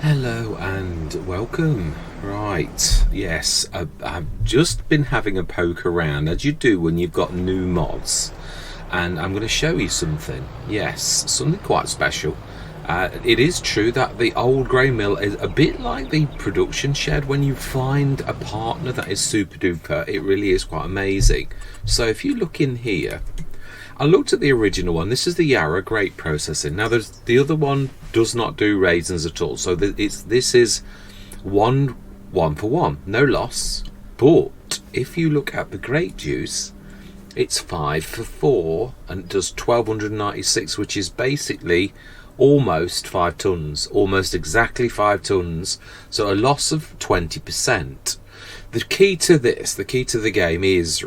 Hello and welcome. Right, yes, I've just been having a poke around, as you do when you've got new mods, and I'm going to show you something. Yes, something quite special. It is true that the old grain mill is a bit like the production shed. When you find a partner that is super duper, it really is quite amazing. So if you look in here, I looked at the original one. This is the Yarra grape processing. Now, the other one does not do raisins at all. So this is one for one, no loss. But if you look at the grape juice, it's 5 for 4 and does 1296, which is basically almost 5 tons, almost exactly 5 tons. So a loss of 20%. The key to the game is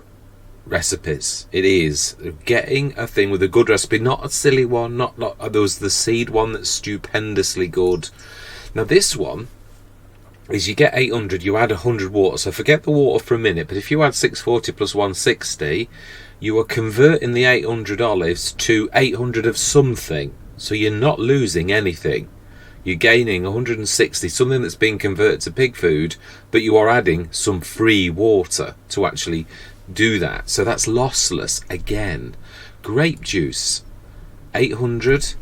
recipes. It is getting a thing with a good recipe, not a silly one. Not there was the seed one that's stupendously good. Now this one is you get 800, you add 100 water. So forget the water for a minute, but if you add 640 plus 160, you are converting the 800 olives to 800 of something. So you're not losing anything. You're gaining 160, something that's being converted to pig food, but you are adding some free water to actually do that. So that's lossless again. Grape juice, 800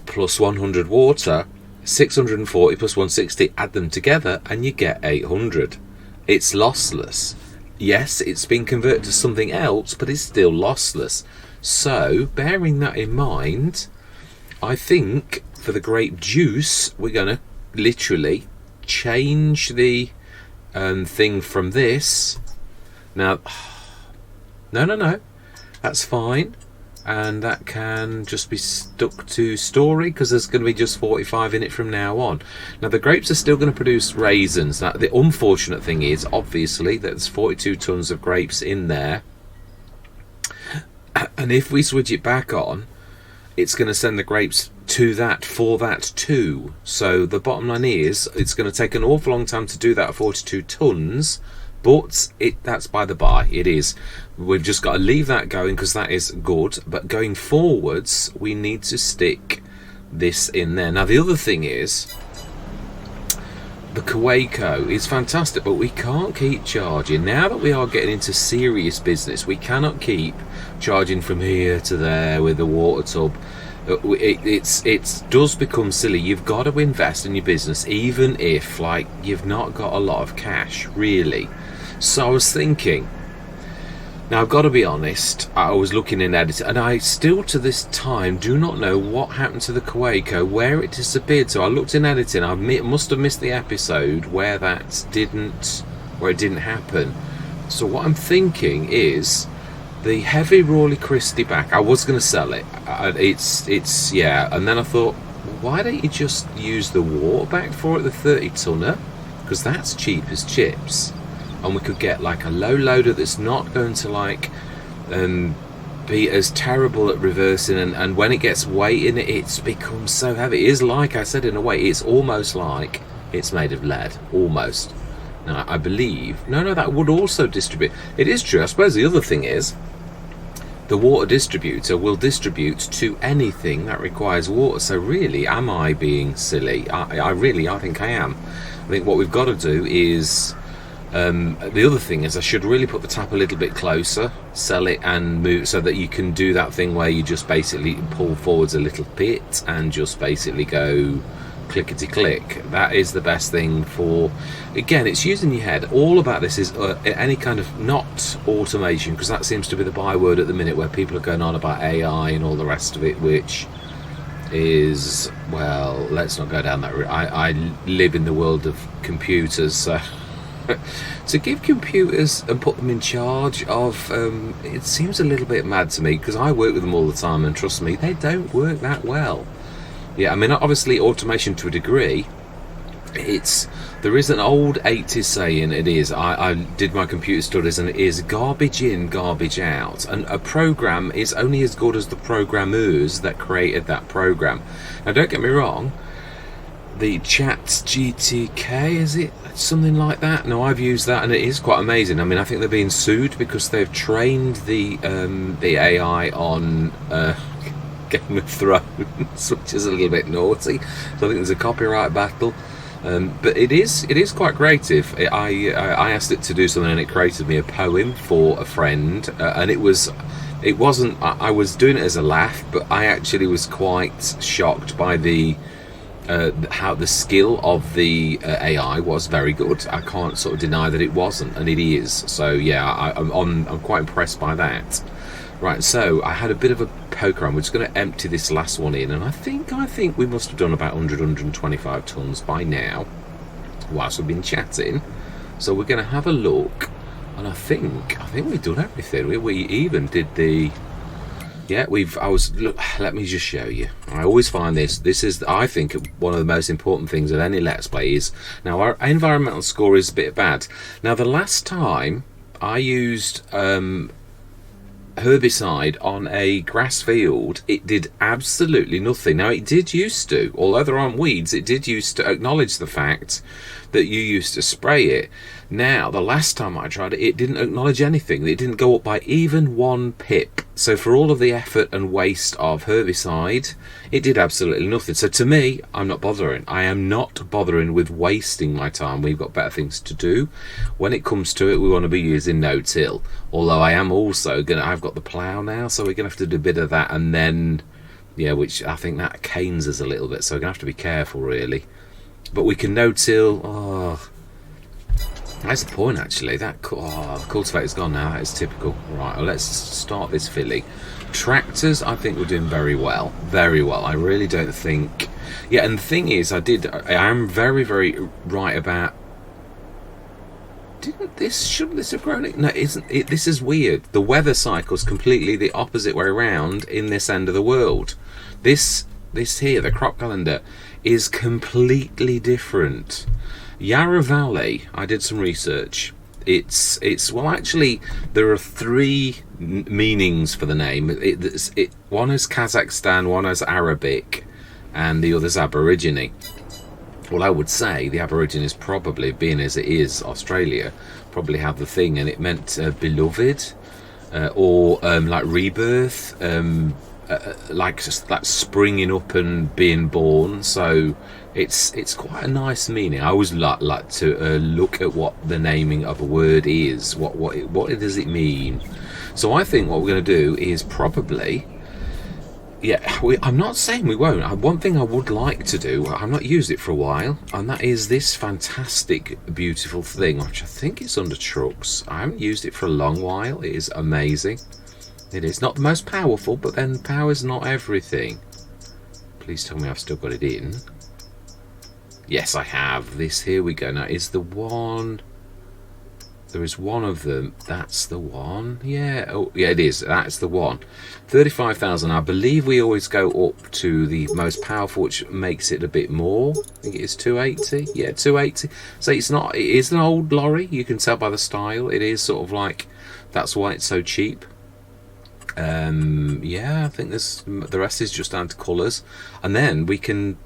plus 100 water, 640 plus 160, add them together and you get 800. It's lossless. Yes, it's been converted to something else, but it's still lossless. So bearing that in mind, I think for the grape juice we're going to literally change the thing from this. Now, no, that's fine, and that can just be stuck to story because there's going to be just 45 in it from now on. Now the grapes are still going to produce raisins. Now the unfortunate thing is, obviously, there's 42 tons of grapes in there, and if we switch it back on, it's going to send the grapes to that for that too. So the bottom line is, it's going to take an awful long time to do that 42 tons. But that's by the by. It is. We've just got to leave that going because that is good. But going forwards, we need to stick this in there. Now, the other thing is, the Kaweco is fantastic, but we can't keep charging. Now that we are getting into serious business, we cannot keep charging from here to there with the water tub. It does become silly. You've got to invest in your business, even if, like, you've not got a lot of cash, really. So I was thinking, now I've got to be honest, I was looking in editing, and I still to this time do not know what happened to the Kaweco, where it disappeared. So I looked in editing, I must have missed the episode where it didn't happen. So what I'm thinking is, the heavy Rawley Christie back, I was going to sell it. Yeah, and then I thought, why don't you just use the water back for it, the 30 tonner, because that's cheap as chips. And we could get like a low loader that's not going to like be as terrible at reversing, and when it gets weight in it, it's become so heavy. It is, like I said, in a way, it's almost like it's made of lead, almost. Now I believe, no, that would also distribute. It is true. I suppose the other thing is, the water distributor will distribute to anything that requires water. So really, am I being silly? I think I am. I think what we've got to do is, the other thing is, I should really put the tap a little bit closer, sell it and move, so that you can do that thing where you just basically pull forwards a little bit and just basically go clickety click. That is the best thing for, again, it's using your head. All about this is any kind of, not automation, because that seems to be the byword at the minute, where people are going on about AI and all the rest of it, which is, well, let's not go down that route. I live in the world of computers, so to give computers and put them in charge of, it seems a little bit mad to me, because I work with them all the time, and trust me, they don't work that well. Yeah, I mean, obviously automation to a degree, there is an old 80s saying, it is, I did my computer studies, and it is garbage in, garbage out, and a program is only as good as the programmers that created that program. Now don't get me wrong, the ChatGTK, is it something like that? No, I've used that and it is quite amazing. I mean, I think they're being sued because they've trained the AI on Game of Thrones, which is a little bit naughty. So I think there's a copyright battle. But it is quite creative. I asked it to do something, and it created me a poem for a friend, and it wasn't. I was doing it as a laugh, but I actually was quite shocked by how the skill of the AI was very good. I can't sort of deny that it wasn't, and it is. So yeah, I'm quite impressed by that. Right, so I had a bit of a poke around. We're just going to empty this last one in, and I think we must have done about 125 tons by now, whilst we've been chatting. So we're going to have a look, and I think we've done everything. We even did the. Yeah, look, let me just show you. I always find this is, I think, one of the most important things of any Let's Play is, now our environmental score is a bit bad. Now the last time I used herbicide on a grass field, it did absolutely nothing. Now it did used to, although there aren't weeds, it did used to acknowledge the fact that you used to spray it. Now the last time I tried it, it didn't acknowledge anything. It didn't go up by even 1 pip. So for all of the effort and waste of herbicide, it did absolutely nothing. So to me, I'm not bothering. I am not bothering with wasting my time. We've got better things to do. When it comes to it, we want to be using no-till. Although I am also I've got the plough now, so we're gonna have to do a bit of that, and then which I think that canes us a little bit, so we're gonna have to be careful really. But we can no-till. Oh, that's the point actually. The cultivator's gone now. That is typical. Right, well, let's start this filly. Tractors, I think we're doing very well. Very well. I really don't think. Yeah, and the thing is, I am very, very right about. Shouldn't this have grown it? No, isn't it? This is weird. The weather cycle's completely the opposite way around in this end of the world. This here, the crop calendar, is completely different. Yarra Valley, I did some research. It's well, actually, there are 3 meanings for the name. One is Kazakhstan, one is Arabic, and the other's Aborigine. Well, I would say the Aborigines probably, being as it is Australia, probably have the thing, and it meant beloved, or like rebirth, like just that springing up and being born. So it's quite a nice meaning. I always like to look at what the naming of a word is. What does it mean? So I think what we're going to do is probably. Yeah, I'm not saying we won't. One thing I would like to do, I've not used it for a while, and that is this fantastic, beautiful thing, which I think is under trucks. I haven't used it for a long while. It is amazing. It is not the most powerful, but then power's not everything. Please tell me I've still got it in. Yes, I have. This, here we go. Now, is the one... There is one of them. That's the one. Yeah. Oh, yeah, it is. That's the one. 35,000. I believe we always go up to the most powerful, which makes it a bit more. I think it is 280. Yeah, 280. So it's not. It is an old lorry. You can tell by the style. It is sort of like. That's why it's so cheap. Yeah, I think the rest is just down to colours, and then we can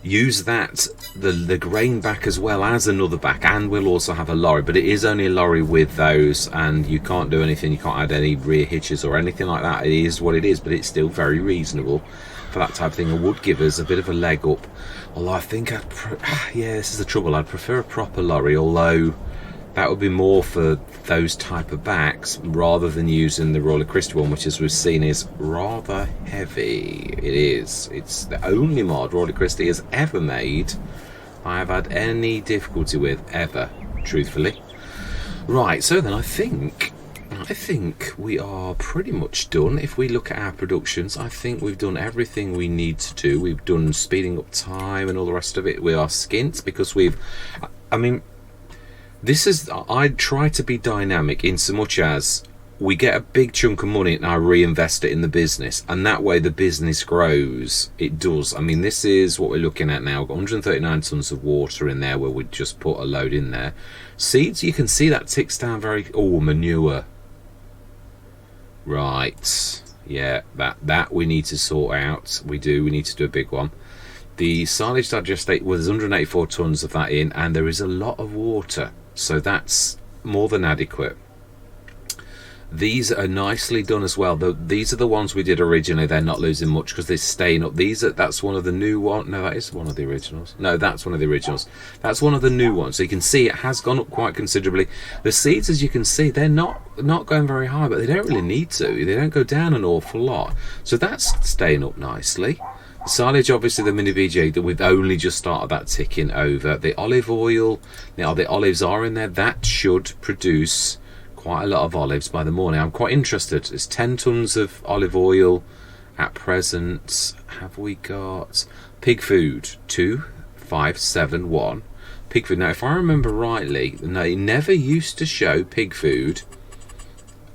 use that the grain back as well as another back, and we'll also have a lorry, but it is only a lorry with those, and you can't do anything. You can't add any rear hitches or anything like that. It is what it is, but it's still very reasonable for that type of thing. It would give us a bit of a leg up, although I think yeah, this is the trouble. I'd prefer a proper lorry, although that would be more for those type of backs rather than using the Royal Christie one, which, as we've seen, is rather heavy. It is. It's the only mod Royal Christie has ever made I have had any difficulty with, ever, truthfully. Right, so then I think we are pretty much done. If we look at our productions, I think we've done everything we need to do. We've done speeding up time and all the rest of it. We are skint because I mean, I try to be dynamic in so much as we get a big chunk of money and I reinvest it in the business, and that way the business grows. It does. I mean, this is what we're looking at now. We've got 139 tons of water in there where we just put a load in there. Seeds, you can see that ticks down very... Oh, manure. Right. Yeah, that we need to sort out. We need to do a big one. The silage digestate, well, there's 184 tons of that in, and there is a lot of water. So that's more than adequate. These are nicely done as well. These are the ones we did originally. They're not losing much because they're staying up. That's one of the new ones. No, that is one of the originals. No, that's one of the originals. That's one of the new ones. So you can see it has gone up quite considerably. The seeds, as you can see, they're not going very high, but they don't really need to. They don't go down an awful lot. So that's staying up nicely. The silage, obviously, the mini BG that we've only just started that ticking over. The olive oil, now the olives are in there. That should produce quite a lot of olives by the morning. I'm quite interested. It's 10 tons of olive oil at present. Have we got pig food? 2571 pig food. Now, if I remember rightly, they never used to show pig food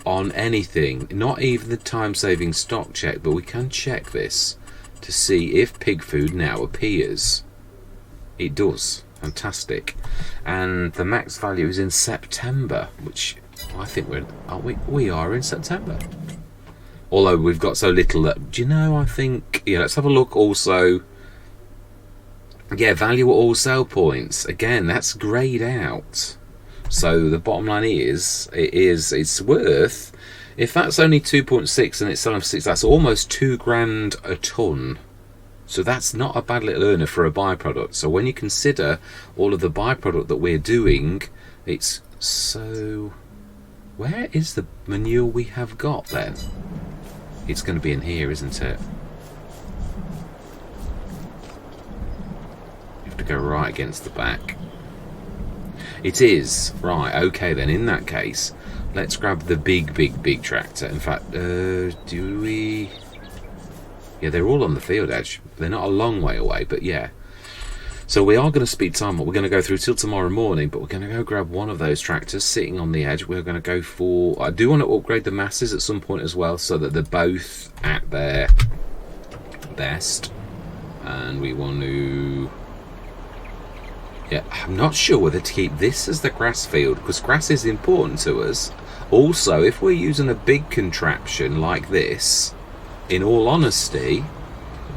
on anything, not even the time-saving stock check, but we can check this to see if pig food now appears. It does. Fantastic. And the max value is in September, which I think we are in September. Although we've got so little that, do you know, I think, yeah, let's have a look also. Yeah, value at all sale points. Again, that's greyed out. So the bottom line is, it's worth, if that's only 2.6 and it's selling for 6, that's almost £2,000 a ton. So that's not a bad little earner for a byproduct. So when you consider all of the byproduct that we're doing, it's so... Where is the manure we have got then? It's going to be in here, isn't it? You have to go right against the back. It is. Right, okay then. In that case, let's grab the big tractor. In fact, do we... Yeah, they're all on the field edge. They're not a long way away, but yeah. So we are going to speed time up. We're going to go through till tomorrow morning, but we're going to go grab one of those tractors sitting on the edge. We're going to go for... I do want to upgrade the masses at some point as well, so that they're both at their best. And we want to... Yeah, I'm not sure whether to keep this as the grass field, because grass is important to us. Also, if we're using a big contraption like this, in all honesty...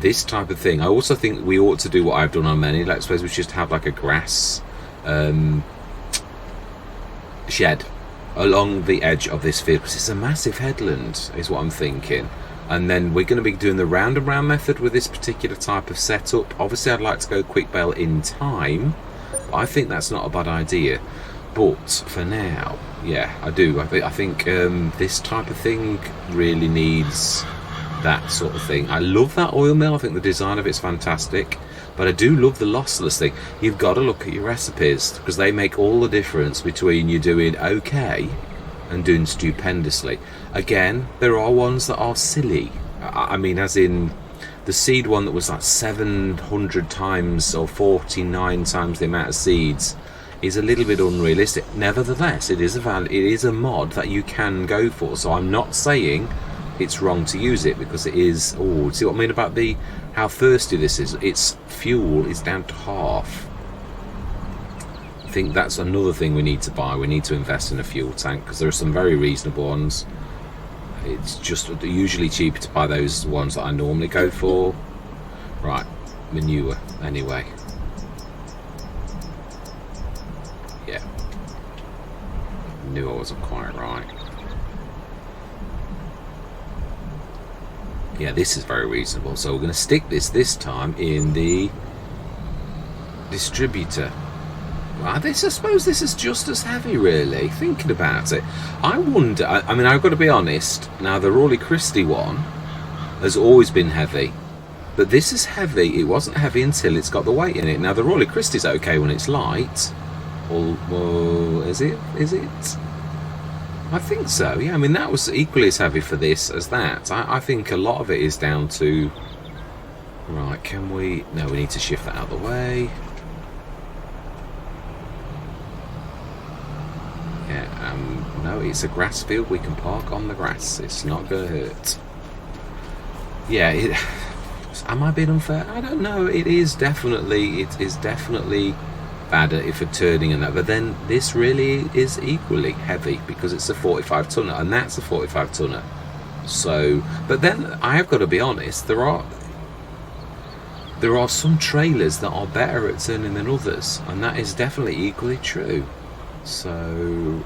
This type of thing, I also think we ought to do what I've done on many. Let's suppose we just have like a grass shed along the edge of this field, because it's a massive headland, is what I'm thinking. And then we're going to be doing the round and round method with this particular type of setup. Obviously, I'd like to go quick bale in time. But I think that's not a bad idea. But for now, yeah, I do. I think this type of thing really needs... that sort of thing. I love that oil mill. I think the design of it's fantastic, but I do love the lossless thing. You've got to look at your recipes, because they make all the difference between you doing okay and doing stupendously. Again, there are ones that are silly. I mean, as in the seed one that was like 700 times or 49 times the amount of seeds is a little bit unrealistic. Nevertheless, it is a mod that you can go for. So I'm not saying it's wrong to use it, because it is... Oh, see what I mean about how thirsty this is? Its fuel is down to half. I think that's another thing we need to buy. We need to invest in a fuel tank, because there are some very reasonable ones. It's just usually cheaper to buy those ones that I normally go for. Right, manure anyway. Yeah, knew I wasn't quite right. Yeah, this is very reasonable. So we're going to stick this time in the distributor. Well, I suppose this is just as heavy, really, thinking about it. I wonder, I mean, I've got to be honest, now the Rawley Christie one has always been heavy, but this is heavy. It wasn't heavy until it's got the weight in it. Now the Rawley Christie's okay when it's light. Well, is it? I think so, yeah. I mean, that was equally as heavy for this as that. I think a lot of it is down to... Right, can we... No, we need to shift that out of the way. Yeah, no, it's a grass field. We can park on the grass. It's not going to hurt. Yeah, am I being unfair? I don't know. It is definitely bad if for turning and that, but then this really is equally heavy, because it's a 45 tonner and that's a 45 tonner. So, but then I have got to be honest, there are some trailers that are better at turning than others, and that is definitely equally true. So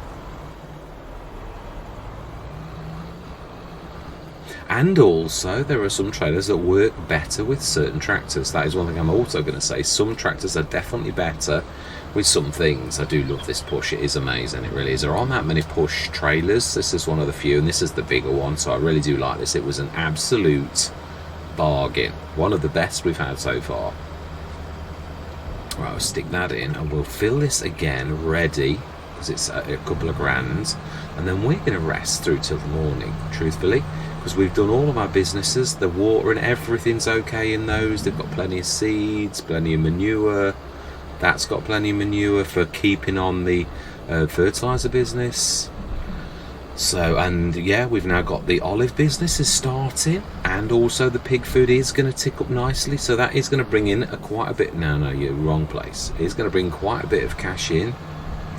And also there are some trailers that work better with certain tractors. That is one thing I'm also going to say. Some tractors are definitely better with some things. I do love this push. It is amazing. It really is. There aren't that many push trailers. This is one of the few, and this is the bigger one, so I really do like this. It was an absolute bargain. One of the best we've had so far. Right, I'll stick that in and we'll fill this again ready, because it's a couple of grand, and then we're going to rest through till the morning, truthfully, because we've done all of our businesses. The water and everything's okay in those. They've got plenty of seeds, plenty of manure. That's got plenty of manure for keeping on the fertilizer business. So, and yeah, we've now got the olive business is starting, and also the pig food is going to tick up nicely, so that is going to bring in quite a bit. No, you're wrong place. It's going to bring quite a bit of cash in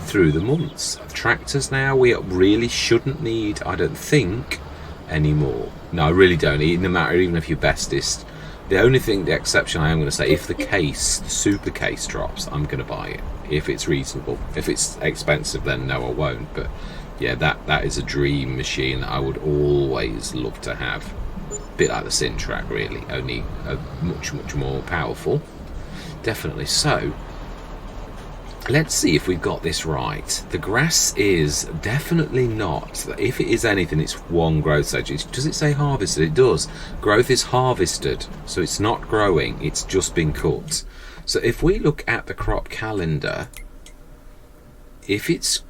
through the months. Tractors now, we really shouldn't need, I don't think, anymore. No, I really don't. No matter, even if you're bestest. The only thing, the exception I am going to say, if the case, the super case drops, I'm going to buy it. If it's reasonable. If it's expensive, then no, I won't. But yeah, that is a dream machine that I would always love to have. A bit like the Sintrack, really, only much more powerful. Definitely. So let's see if we've got this right. The grass is definitely not. If it is anything, it's one growth stage. Does it say harvested? It does. Growth is harvested, so it's not growing. It's just been cut. So if we look at the crop calendar, if it's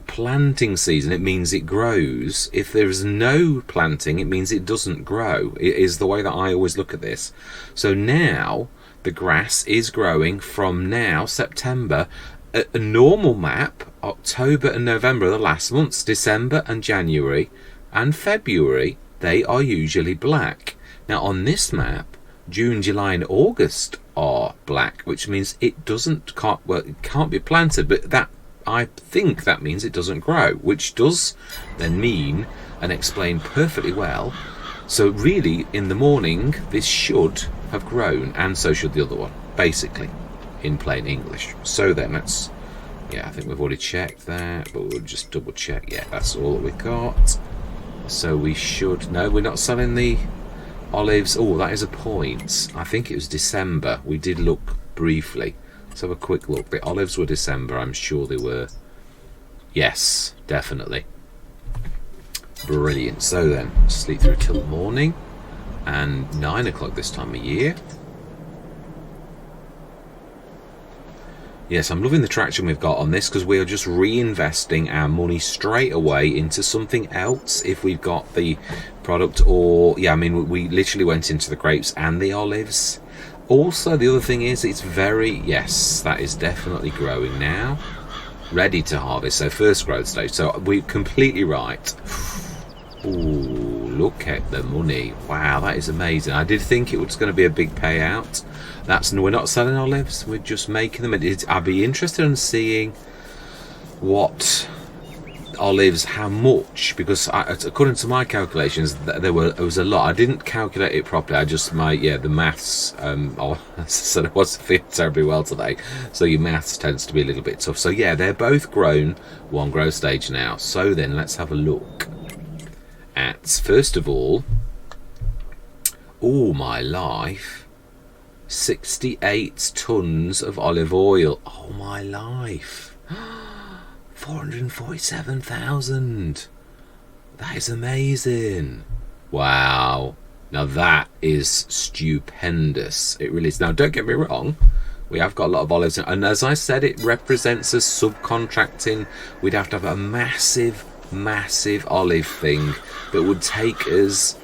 planting season, it means it grows. If there is no planting, it means it doesn't grow. It is the way that I always look at this. So now the grass is growing from now, September. A normal map, October and November are the last months. December and January and February, they are usually black. Now on this map, June, July and August are black, which means it can't be planted, but that, I think that means it doesn't grow, which does then mean and explain perfectly well. So really, in the morning, this should have grown, and so should the other one, basically, in plain English. So then let's, yeah, I think we've already checked that, but we'll just double check. Yeah, that's all that we got. So we should, no, we're not selling the olives. Oh, that is a point. I think it was December. We did look briefly. Let's have a quick look. The olives were December, I'm sure they were. Yes, definitely. Brilliant. So then, sleep through till morning, and 9 o'clock this time of year. Yes, I'm loving the traction we've got on this, because we are just reinvesting our money straight away into something else if we've got the product. Or, yeah, I mean, we literally went into the grapes and the olives. Also, the other thing is, it's very, yes, that is definitely growing now, ready to harvest. So first growth stage. So we're completely right. Ooh, look at the money. Wow, that is amazing. I did think it was going to be a big payout. We're not selling olives, we're just making them. I'd be interested in seeing what olives, how much, because according to my calculations, there was a lot. I didn't calculate it properly. I just the maths. So I wasn't feeling terribly well today. So your maths tends to be a little bit tough. So yeah, they're both grown one growth stage now. So then let's have a look at, first of all, oh my life, 68 tons of olive oil. Oh my life. 447,000. That is amazing. Wow. Now that is stupendous. It really is. Now don't get me wrong, we have got a lot of olives, and as I said, it represents us subcontracting. We'd have to have a massive olive thing that would take us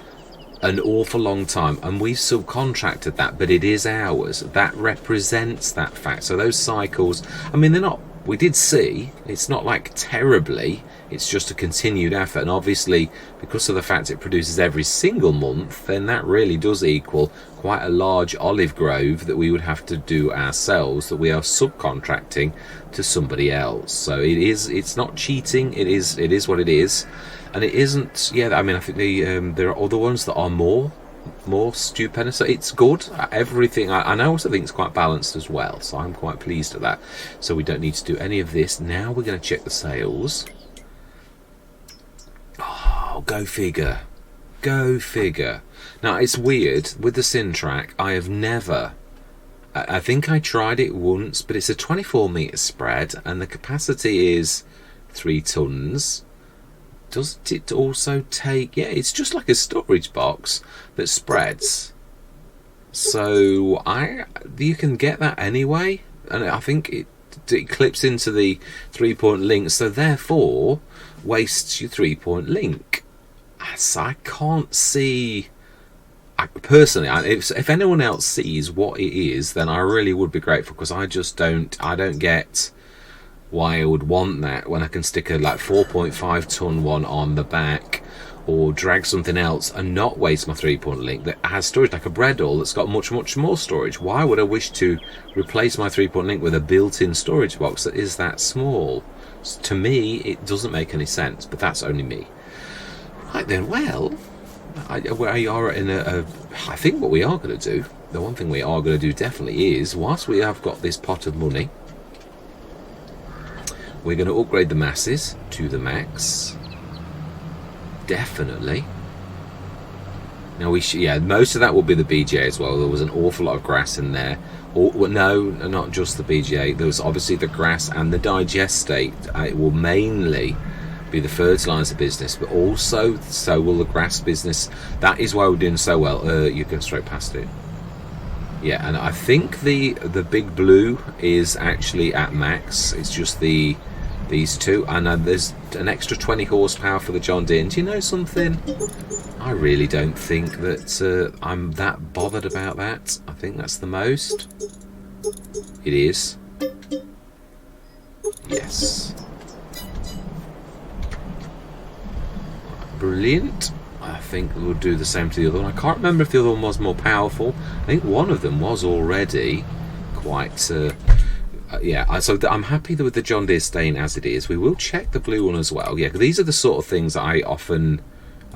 an awful long time, and we've subcontracted that, but it is ours. That represents that fact. So those cycles, I mean, they're not, we did see, it's not like terribly, it's just a continued effort. And obviously, because of the fact it produces every single month, then that really does equal quite a large olive grove that we would have to do ourselves, that we are subcontracting to somebody else. So it's not cheating, it is what it is. And it isn't, yeah, I mean, I think there are other ones that are more stupendous. So it's good. Everything, I also think it's quite balanced as well. So I'm quite pleased with that. So we don't need to do any of this. Now we're going to check the sales. Oh, go figure. Go figure. Now, it's weird. With the Syntrack, I have never... I think I tried it once, but it's a 24 metre spread, and the capacity is 3 tons. Does it also take... Yeah, it's just like a storage box that spreads. So, you can get that anyway, and I think it clips into the 3-point link, so therefore wastes your 3-point link. So I can't see... personally, if anyone else sees what it is, then I really would be grateful, because I don't get why I would want that when I can stick a like 4.5 ton one on the back, or drag something else and not waste my 3-point link that has storage, like a Bredall that's got much more storage. Why would I wish to replace my 3-point link with a built-in storage box that is that small? So to me, it doesn't make any sense, but that's only me. Right then, well, we are in I think what we are going to do, the one thing we are going to do definitely is, whilst we have got this pot of money, we're going to upgrade the masses to the max. Definitely. Now most of that will be the BGA as well. There was an awful lot of grass in there. No, not just the BGA. There was obviously the grass and the digestate. It will mainly be the fertilizer business, but also so will the grass business. That is why we're doing so well. You go straight past it. Yeah, and I think the big blue is actually at max. It's just these two, and there's an extra 20 horsepower for the John Deere. And do you know something? I really don't think that I'm that bothered about that. I think that's the most. It is. Yes. Brilliant. I think we'll do the same to the other one. I can't remember if the other one was more powerful. I think one of them was already quite... yeah, so I'm happy with the John Deere staying as it is. We will check the blue one as well. Yeah, these are the sort of things that I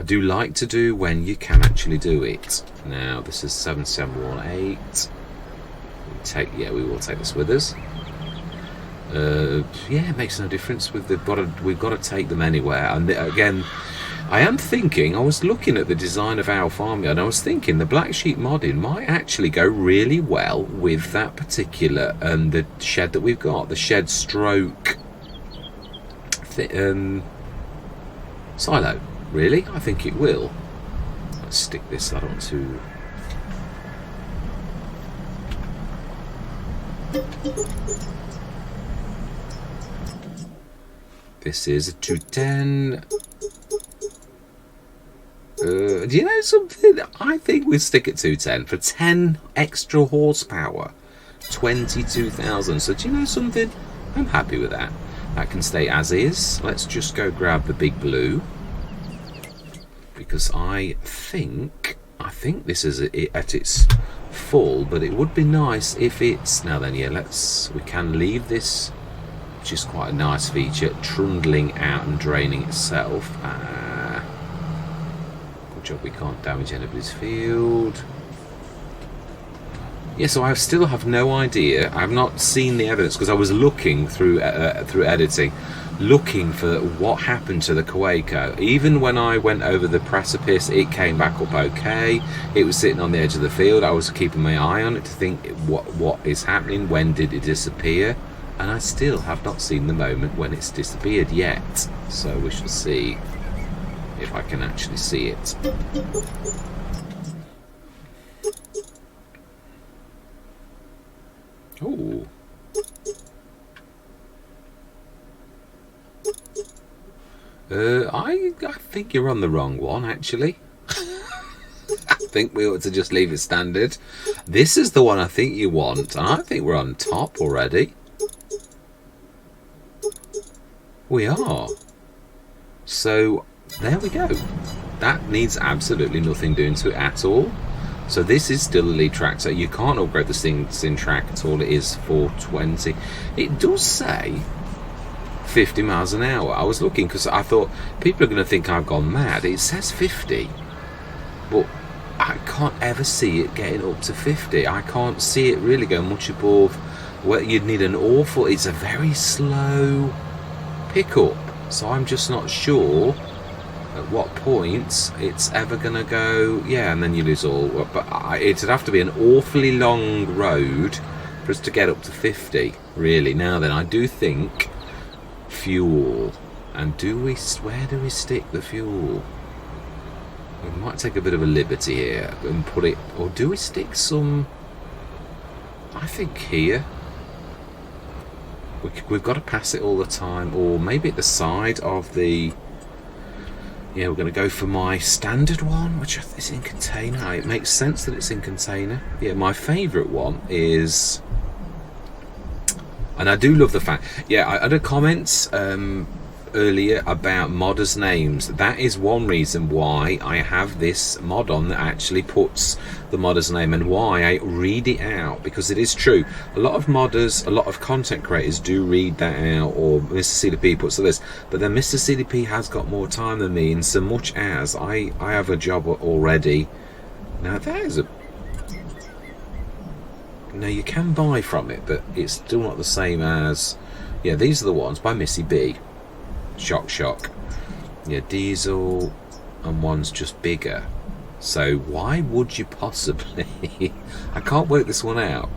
do like to do when you can actually do it. Now, this is 7718. We will take this with us. Yeah, it makes no difference. We've got to take them anywhere. And again, I was looking at the design of our farmyard, and I was thinking the black sheep modding might actually go really well with that particular the shed that we've got, the shed stroke silo. Really, I think it will. Let's stick this onto. This is a 210. Do you know something? I think we'll stick at 210 for 10 extra horsepower. 22,000. So do you know something? I'm happy with that. That can stay as is. Let's just go grab the big blue, because I think this is at its full, but it would be nice if it's... Now then, yeah, we can leave this, which is quite a nice feature, trundling out and draining itself. Good job we can't damage anybody's field. Yeah, so I still have no idea. I've not seen the evidence, because I was looking through editing, looking for what happened to the Kaweco. Even when I went over the precipice, it came back up okay. It was sitting on the edge of the field. I was keeping my eye on it to think what is happening. When did it disappear? And I still have not seen the moment when it's disappeared yet. So we shall see if I can actually see it. Oh. I think you're on the wrong one, actually. I think we ought to just leave it standard. This is the one I think you want, and I think we're on top already. We are. So, there we go. That needs absolutely nothing doing to it at all. So this is still a lead tractor. You can't upgrade the Syntrack at all. It is 420. It does say 50 miles an hour. I was looking because I thought people are going to think I've gone mad. It says 50, but I can't ever see it getting up to 50. I can't see it really going much above where you'd need an awful... It's a very slow pickup, so I'm just not sure at what point it's ever going to go, yeah, and then you lose all. But it'd have to be an awfully long road for us to get up to 50, really. Now then, I do think fuel. And where do we stick the fuel? We might take a bit of a liberty here and put it, or do we stick some, I think here. We've got to pass it all the time, or maybe at the side of the, yeah, we're going to go for my standard one, which is in container. It makes sense that it's in container. Yeah, my favourite one is, and I do love the fact, yeah, I had a comment earlier about modders' names. That is one reason why I have this mod on that actually puts the modder's name, and why I read it out, because it is true. A lot of modders, a lot of content creators do read that out, or Mr. CDP puts this, but then Mr. CDP has got more time than me, in so much as I have a job already. Now that is a, now you can buy from it, but it's still not the same as, yeah, these are the ones by Missy B. Shock. Yeah, diesel, and one's just bigger. So why would you possibly I can't work this one out.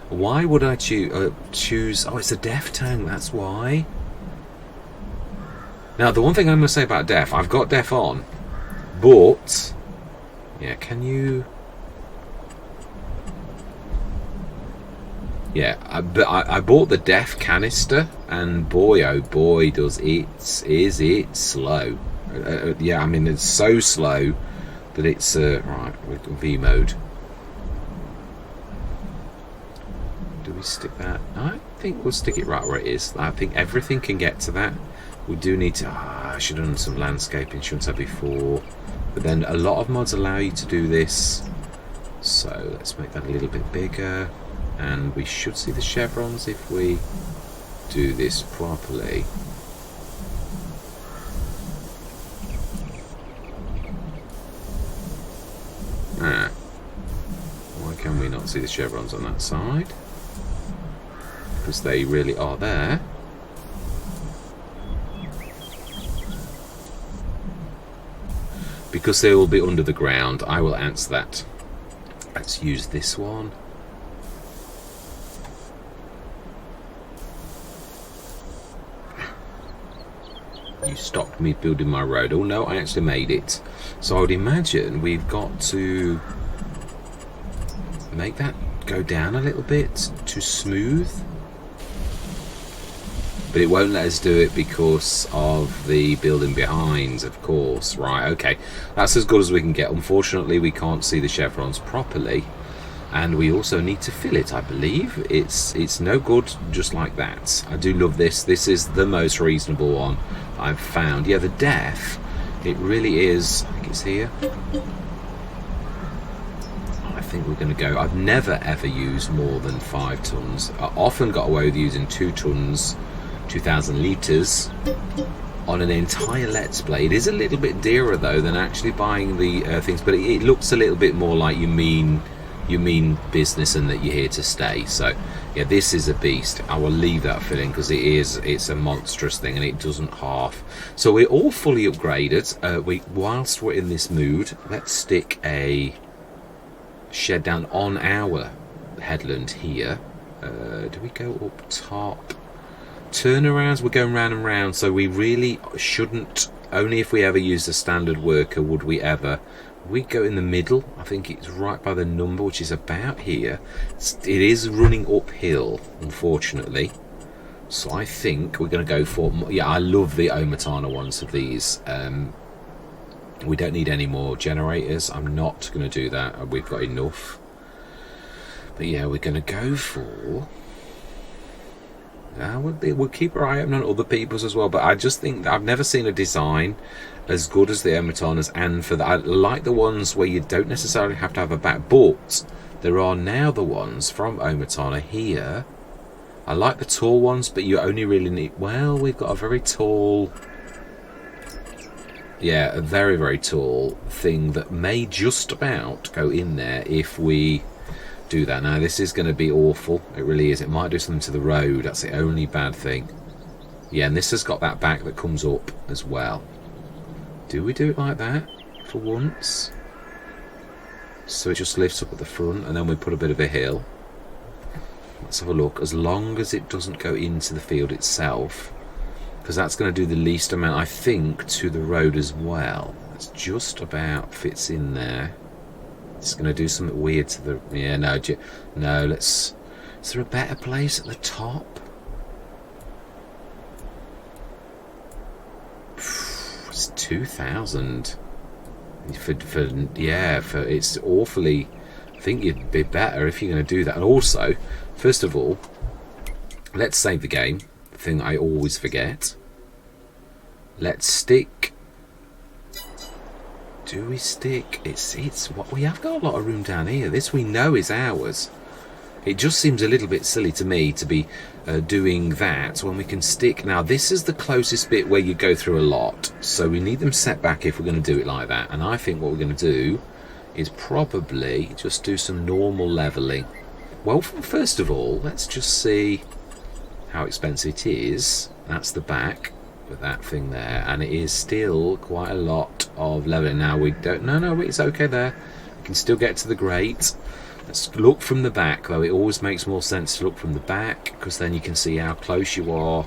Why would I choose, oh, it's a DEF tank, that's why. Now the one thing I'm going to say about DEF, I've got DEF on, but yeah, can you, yeah, I bought the DEF canister, and boy oh boy is it slow. Yeah, I mean, it's so slow that it's right, we're in V mode. Do we stick that? I think we'll stick it right where it is. I think everything can get to that. We do need to, I should have done some landscaping, shouldn't I, before, but then a lot of mods allow you to do this, so let's make that a little bit bigger. And we should see the chevrons if we do this properly. Why can we not see the chevrons on that side? Because they really are there. Because they will be under the ground. I will answer that. Let's use this one. You stopped me building my road. Oh no, I actually made it. So I would imagine we've got to make that go down a little bit to smooth, but it won't let us do it because of the building behind, of course. Right, okay, that's as good as we can get. Unfortunately, we can't see the chevrons properly, and we also need to fill it. I believe it's no good just like that. I do love this. This is the most reasonable one I've found. Yeah, the DEF, it really is. I think it's here. I think we're going to go, I've never ever used more than 5 tons. I often got away with using 2 tons, 2,000 litres on an entire Let's Play. It is a little bit dearer though than actually buying the things, but it looks a little bit more like you mean business and that you're here to stay. So yeah, this is a beast. I will leave that filling because it's a monstrous thing and it doesn't half. So we're all fully upgraded. Whilst we're in this mood, let's stick a shed down on our headland here. Do we go up top? Turnarounds, we're going round and round, so we really shouldn't, only if we ever use the standard worker would we ever. We go in the middle. I think it's right by the number, which is about here. It is running uphill, unfortunately. So I think we're going to go for, yeah, I love the Omatana ones of these. We don't need any more generators. I'm not going to do that. We've got enough. But yeah, we're going to go for, we'll keep our eye open on other people's as well, but I just think that I've never seen a design as good as the Omatanas, and for that, I like the ones where you don't necessarily have to have a back, but there are now the ones from Omatana here. I like the tall ones, but you only really need, well, we've got a very tall, yeah, a very, very tall thing that may just about go in there if we do that. Now this is going to be awful, it really is. It might do something to the road, that's the only bad thing. Yeah, and this has got that back that comes up as well. Do we do it like that for once? So it just lifts up at the front and then we put a bit of a hill. Let's have a look. As long as it doesn't go into the field itself, because that's going to do the least amount, I think, to the road as well. It's just about fits in there. It's going to do something weird to the... Yeah, no, let's... Is there a better place at the top? It's 2,000. For it's awfully... I think you'd be better if you're going to do that. And also, first of all, let's save the game. The thing I always forget. Let's stick... Do we stick? It's what we have got a lot of room down here. This we know is ours. It just seems a little bit silly to me to be doing that when we can stick. Now this is the closest bit where you go through a lot, so we need them set back if we're going to do it like that. And I think what we're going to do is probably just do some normal leveling. Well, first of all, let's just see how expensive it is. That's the back with that thing there, and it is still quite a lot of leveling. Now we don't... No, it's okay there. We can still get to the grate. Let's look from the back, though. It always makes more sense to look from the back, because then you can see how close you are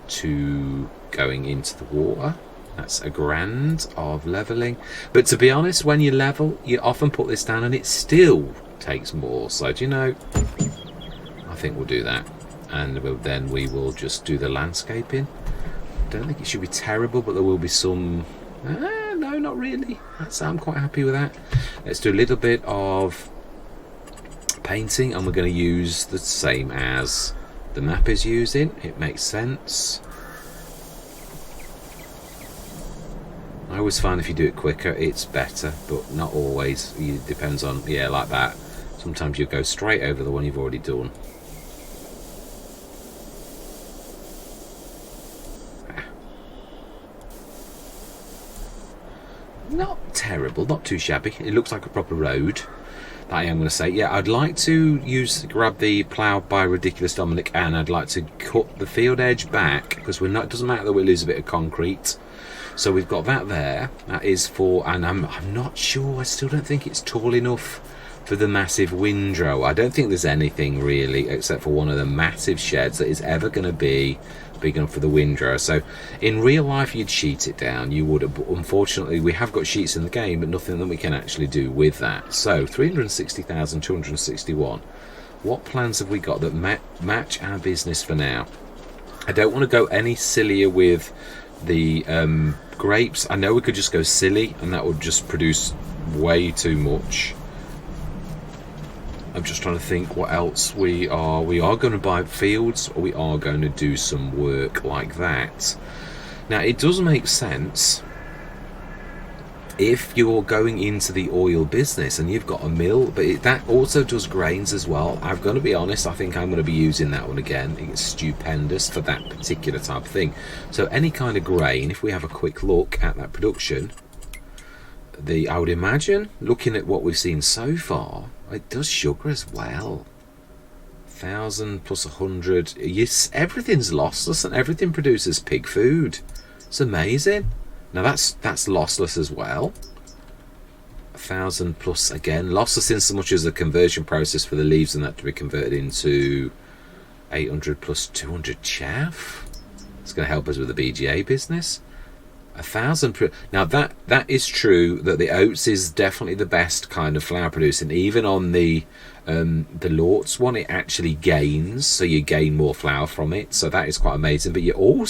to going into the water. That's a grand of leveling. But to be honest, when you level, you often put this down and it still takes more. So, do you know, I think we'll do that. And then we will just do the landscaping. I don't think it should be terrible, but there will be some... no, not really. I'm quite happy with that. Let's do a little bit of painting, and we're going to use the same as the map is using. It makes sense. I always find if you do it quicker, it's better, but not always. It depends on, yeah, like that. Sometimes you go straight over the one you've already done. Not terrible, not too shabby. It looks like a proper road. That I am going to say. Yeah, I'd like to grab the plough by Ridiculous Dominic, and I'd like to cut the field edge back, because we're not. It doesn't matter that we lose a bit of concrete. So we've got that there. That is for, and I'm not sure. I still don't think it's tall enough for the massive windrow. I don't think there's anything really except for one of the massive sheds that is ever going to be big enough for the windrow. So in real life you'd sheet it down. You would. Unfortunately, we have got sheets in the game, but nothing that we can actually do with that. So 360,261. What plans have we got that match our business for now? I don't want to go any sillier with the grapes. I know we could just go silly and that would just produce way too much. I'm just trying to think what else we are going to buy fields, or we are going to do some work like that. Now it does make sense if you're going into the oil business and you've got a mill, but that also does grains as well. I'm going to be honest, I think I'm going to be using that one again. It's stupendous for that particular type of thing. So any kind of grain, if we have a quick look at that production, I would imagine, looking at what we've seen so far, it does sugar as well. 1,000 plus 100. Yes, everything's lossless and everything produces pig food. It's amazing. Now that's lossless as well. 1,000 plus again, lossless in so much as the conversion process for the leaves and that to be converted into 800 plus 200 chaff. It's going to help us with the BGA business. 1,000. Now that is true that the oats is definitely the best kind of flour producing. Even on the Lortz one, it actually gains, so you gain more flour from it. So that is quite amazing. But you're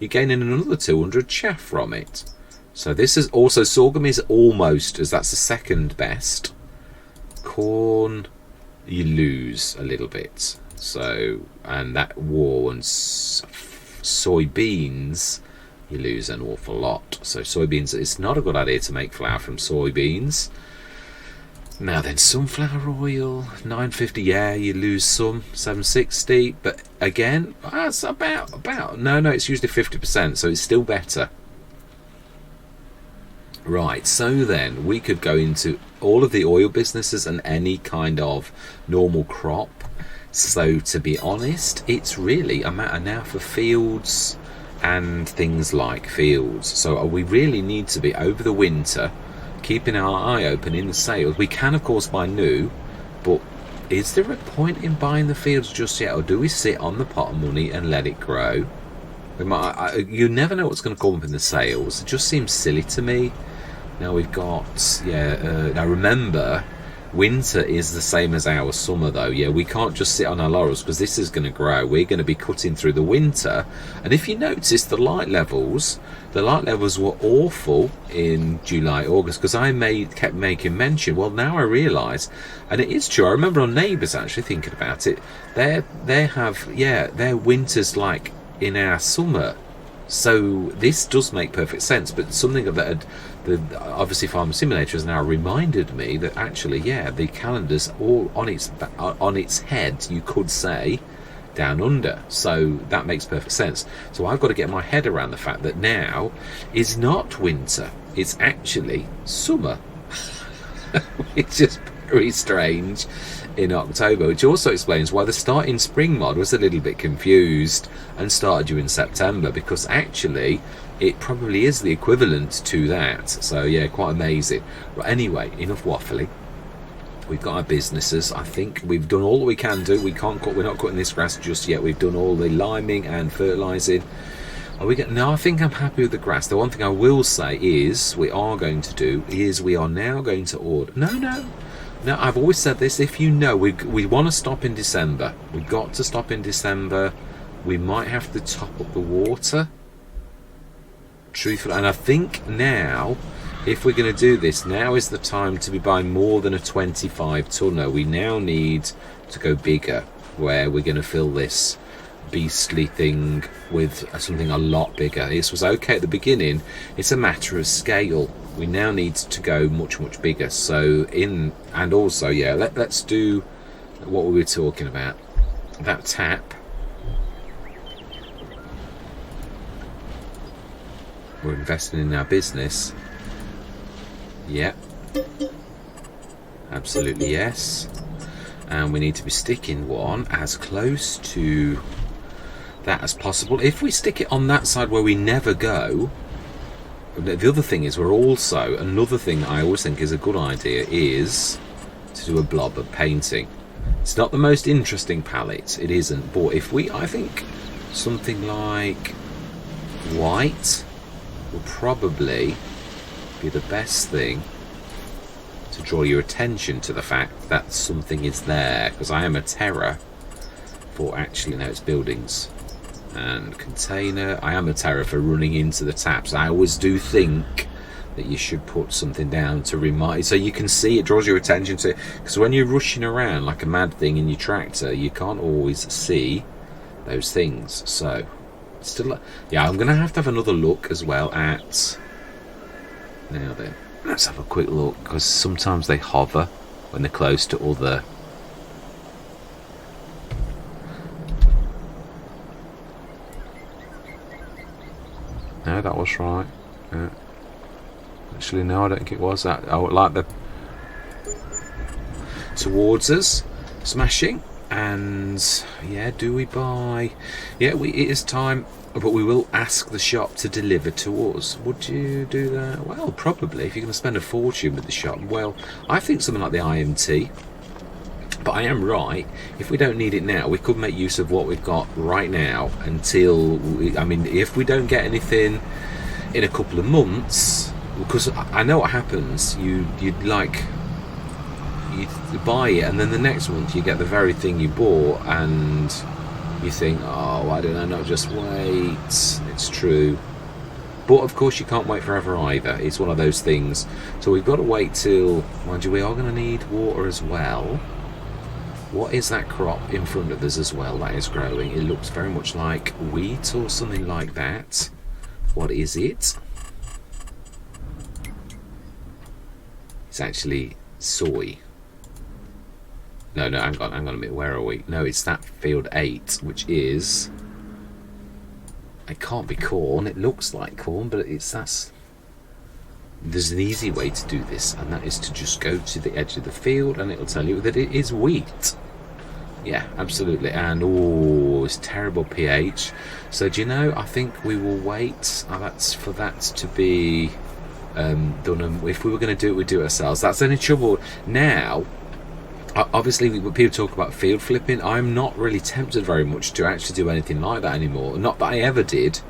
gaining another 200 chaff from it. So this is also, sorghum is almost, as that's the second best. Corn, you lose a little bit. So, and that war and soybeans, you lose an awful lot. So soybeans, it's not a good idea to make flour from soybeans. Now then, sunflower oil, 950, yeah, you lose some, 760, but again, that's about, no, it's usually 50%, so it's still better. Right, so then we could go into all of the oil businesses and any kind of normal crop. So to be honest, it's really a matter now for fields. and things like fields. So we really need to be over the winter keeping our eye open in the sales. We can of course buy new, but is there a point in buying the fields just yet, or do we sit on the pot of money and let it grow? You never know what's going to come up in the sales. It just seems silly to me. Now we've got now remember, winter is the same as our summer though. Yeah, we can't just sit on our laurels, because this is going to grow. We're going to be cutting through the winter. And if you notice, the light levels were awful in July, August, because I kept making mention. Well, now I realise, and it is true. I remember on Neighbours actually thinking about it. They have their winters like in our summer. So this does make perfect sense. But something that obviously Farm Simulator has now reminded me that actually, the calendar's all on its head, you could say, down under. So that makes perfect sense. So I've got to get my head around the fact that now is not winter, it's actually summer. It's just very strange in October, which also explains why the start in spring mod was a little bit confused and started you in September, because actually it probably is the equivalent to that. So yeah, quite amazing. But anyway, enough waffling. We've got our businesses. I think we've done all that we can do. We're not cutting this grass just yet. We've done all the liming and fertilizing. No, I think I'm happy with the grass. The one thing I will say is we are now going to order. No, I've always said this. If you know, we want to stop in December. We've got to stop in December. We might have to top up the water, truthfully. And I think now, if we're going to do this, now is the time to be buying more than a 25 tonner. We now need to go bigger, where we're going to fill this beastly thing with something a lot bigger. This was okay at the beginning. It's a matter of scale. We now need to go much bigger. So let's do what we were talking about. That tap. We're investing in our business. Yep. Absolutely yes. And we need to be sticking one as close to that as possible. If we stick it on that side where we never go. The other thing is, another thing I always think is a good idea is to do a blob of painting. It's not the most interesting palette, it isn't, but I think something like white will probably be the best thing to draw your attention to the fact that something is there, because I am a terror for it's buildings and container. I am a terror for running into the taps. I always do think that you should put something down to remind, so you can see it, draws your attention to it, because when you're rushing around like a mad thing in your tractor, you can't always see those things. So still, I'm gonna have to have another look as well at, now then, let's have a quick look, because sometimes they hover when they're close to other. No, that was right. Yeah. Actually, no, I don't think it was that. I would like the towards us, smashing, and do we buy? It is time, but we will ask the shop to deliver to us. Would you do that? Well, probably. If you're going to spend a fortune with the shop, well, I think something like the IMT. But I am right. If we don't need it now, we could make use of what we've got right now until if we don't get anything in a couple of months, because I know what happens. You buy it, and then the next month you get the very thing you bought, and you think, oh, why did I not just wait? It's true. But of course you can't wait forever either. It's one of those things. So we've got to wait till, mind you, we are going to need water as well. What is that crop in front of us as well that is growing? It looks very much like wheat or something like that. What is it? It's actually soy. No, hang on a minute. Where are we? No, it's that field 8, which is... It can't be corn. It looks like corn, but that's... There's an easy way to do this, and that is to just go to the edge of the field, and it'll tell you that it is wheat. Yeah, absolutely. And oh, it's terrible pH. So do you know? I think we will wait. That's for that to be done. And if we were going to do it, we'd do it ourselves. That's the only trouble now. Obviously, when people talk about field flipping, I'm not really tempted very much to actually do anything like that anymore. Not that I ever did,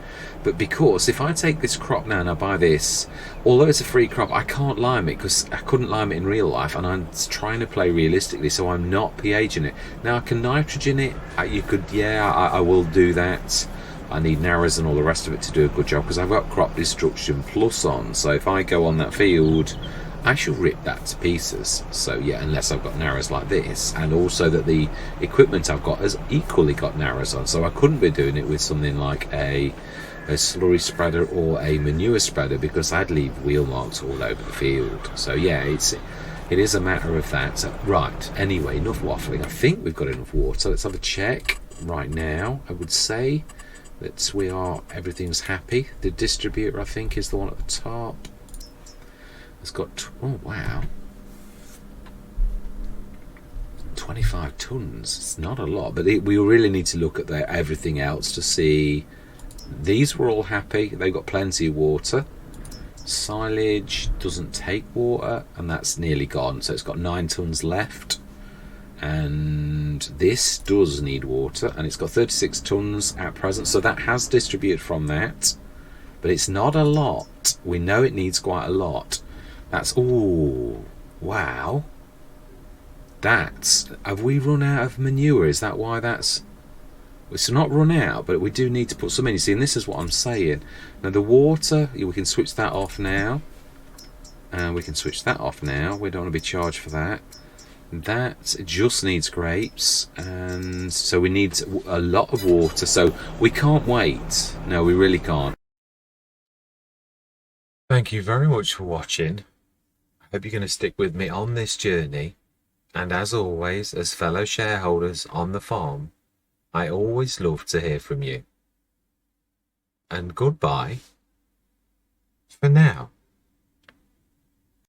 but because if I take this crop now and I buy this, although it's a free crop, I can't lime it because I couldn't lime it in real life, and I'm trying to play realistically, so I'm not pHing it. Now I can nitrogen it. You could, yeah, I will do that. I need narrows and all the rest of it to do a good job because I've got crop destruction plus on. So if I go on that field, I shall rip that to pieces. So yeah, unless I've got narrows like this, and also that the equipment I've got has equally got narrows on. So I couldn't be doing it with something like a slurry spreader or a manure spreader because I'd leave wheel marks all over the field. So yeah, it is a matter of that. So, right, anyway, enough waffling. I think we've got enough water. Let's have a check right now. I would say that everything's happy. The distributor, I think, is the one at the top. It's got, oh wow, 25 tons. It's not a lot, but we really need to look at everything else to see. These were all happy. They've got plenty of water. Silage doesn't take water, and that's nearly gone. So it's got 9 tons left. And this does need water, and it's got 36 tons at present. So that has distributed from that, but it's not a lot. We know it needs quite a lot. That's, oh, wow. Have we run out of manure? Is that why that's... It's not run out, but we do need to put some in. You see, and this is what I'm saying. Now, the water, we can switch that off now. And we can switch that off now. We don't want to be charged for that. That just needs grapes. And so we need a lot of water. So we can't wait. No, we really can't. Thank you very much for watching. I hope you're going to stick with me on this journey. And as always, as fellow shareholders on the farm, I always love to hear from you. And goodbye for now.